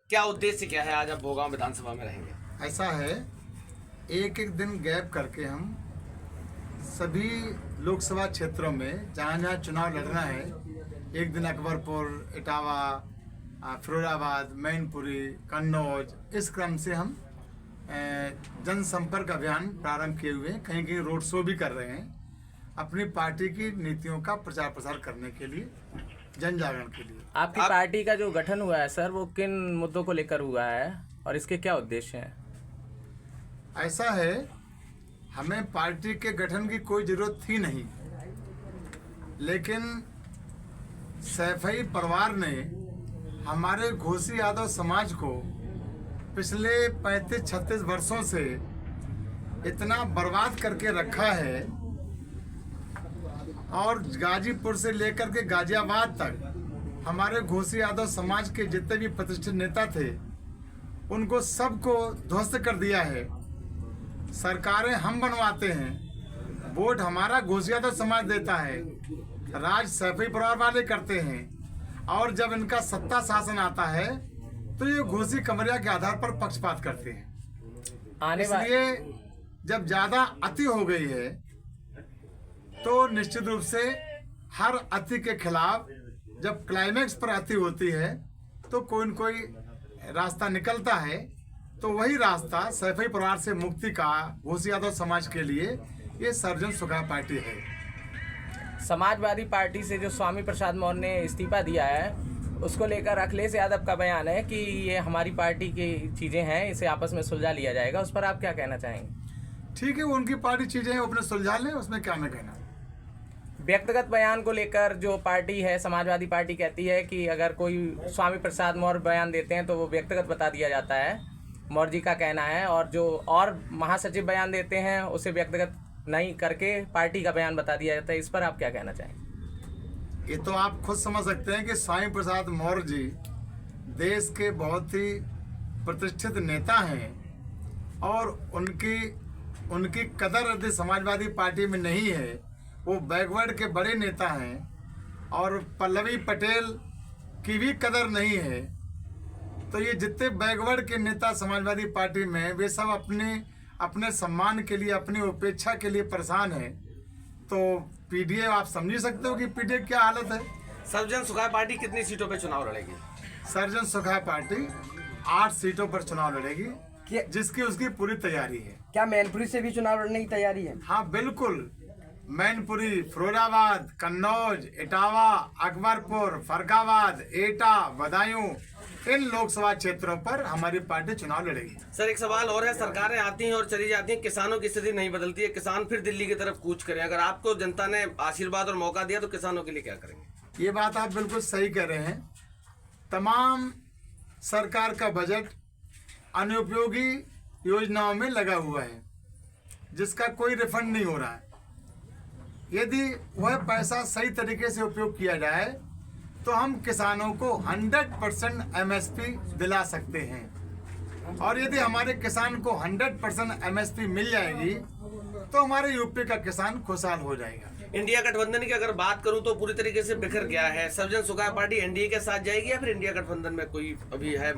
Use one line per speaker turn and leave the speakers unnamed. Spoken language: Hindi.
क्या उद्देश्य क्या है, आज आप भोगांव विधानसभा में रहेंगे?
ऐसा है, एक एक दिन गैप करके हम सभी लोकसभा क्षेत्रों में जहाँ जहाँ चुनाव लड़ना है, एक दिन अकबरपुर, इटावा, फिरोजाबाद, मैनपुरी, कन्नौज, इस क्रम से हम जनसंपर्क अभियान प्रारंभ किए हुए हैं। कहीं कहीं रोड शो भी कर रहे हैं अपनी पार्टी की नीतियों का प्रचार प्रसार करने के लिए, जन जागरण के लिए।
आपकी पार्टी का जो गठन हुआ है सर, वो किन मुद्दों को लेकर हुआ है और इसके क्या उद्देश्य हैं?
ऐसा है, हमें पार्टी के गठन की कोई जरूरत थी नहीं, लेकिन सैफई परिवार ने हमारे घोसी यादव समाज को पिछले 35-36 वर्षों से इतना बर्बाद करके रखा है, और गाजीपुर से लेकर के गाजियाबाद तक हमारे घोसी यादव समाज के जितने भी प्रतिष्ठित नेता थे, उनको सबको ध्वस्त कर दिया है। सरकारें हम बनवाते हैं, वोट हमारा घोसी यादव समाज देता है, राज सैफई परिवार वाले करते हैं, और जब इनका सत्ता शासन आता है तो ये घोसी कमरिया के आधार पर पक्षपात करते हैं। इसलिए जब ज्यादा अति हो गई है तो निश्चित रूप से हर अति के खिलाफ, जब क्लाइमेक्स पर अति होती है तो कोई न कोई रास्ता निकलता है। तो वही रास्ता सैफई परिवार से मुक्ति का घोसी यादव समाज के लिए ये सर्वजन सुखाय पार्टी है।
समाजवादी पार्टी से जो स्वामी प्रसाद मौर्य ने इस्तीफा दिया है, उसको लेकर अखिलेश यादव का बयान है कि ये हमारी पार्टी की चीजें हैं, इसे आपस में सुलझा लिया जाएगा। उस पर आप क्या कहना चाहेंगे?
ठीक है, वो उनकी पार्टी चीजें हैं, वो अपने सुलझा लें, उसमें क्या मैं कहना।
व्यक्तिगत बयान को लेकर जो पार्टी है, समाजवादी पार्टी कहती है कि अगर कोई स्वामी प्रसाद मौर्य बयान देते हैं तो वो व्यक्तिगत बता दिया जाता है, मौर्य जी का कहना है, और जो और महासचिव बयान देते हैं उसे व्यक्तिगत नहीं करके पार्टी का बयान बता दिया जाता है। इस पर आप क्या कहना चाहेंगे?
ये तो आप खुद समझ सकते हैं कि स्वामी प्रसाद मौर्य जी देश के बहुत ही प्रतिष्ठित नेता हैं, और उनकी कदर यदि समाजवादी पार्टी में नहीं है, वो बैकवर्ड के बड़े नेता हैं, और पल्लवी पटेल की भी कदर नहीं है। तो ये जितने बैकवर्ड के नेता समाजवादी पार्टी में, वे सब अपने सम्मान के लिए, अपनी उपेक्षा के लिए परेशान है। तो पीडीए, आप समझ सकते हो कि पीडीए क्या हालत है।
सर्वजन सुखाय पार्टी कितनी सीटों पे चुनाव लड़ेगी?
सर्वजन सुखाय पार्टी 8 सीटों पर चुनाव लड़ेगी, जिसकी उसकी पूरी तैयारी है।
क्या मैनपुरी से भी चुनाव लड़ने की तैयारी है?
हाँ बिल्कुल, मैनपुरी, फिरोजाबाद, कन्नौज, इटावा, अकबरपुर, फरगाबाद, एटा, बदायूं, इन लोकसभा क्षेत्रों पर हमारी पार्टी चुनाव लड़ेगी।
सर, एक सवाल और है, सरकारें आती हैं और चली जाती हैं, किसानों की स्थिति नहीं बदलती है, किसान फिर दिल्ली की तरफ कूच करें। अगर आपको जनता ने आशीर्वाद और मौका दिया तो किसानों के लिए क्या करेंगे?
ये बात आप बिल्कुल सही कह रहे हैं। तमाम सरकार का बजट अनुपयोगी योजनाओं में लगा हुआ है, जिसका कोई रिफंड नहीं हो रहा है। यदि वह पैसा सही तरीके से उपयोग किया जाए तो हम किसानों को 100% एमएसपी दिला सकते हैं, और यदि हमारे किसान को 100% एमएसपी मिल जाएगी तो हमारे यूपी का किसान खुशहाल हो जाएगा।
इंडिया गठबंधन की अगर बात करूं तो पूरी तरीके से बिखर गया है। सर्वजन सुखाय पार्टी एनडीए के साथ जाएगी या फिर इंडिया गठबंधन में कोई अभी है?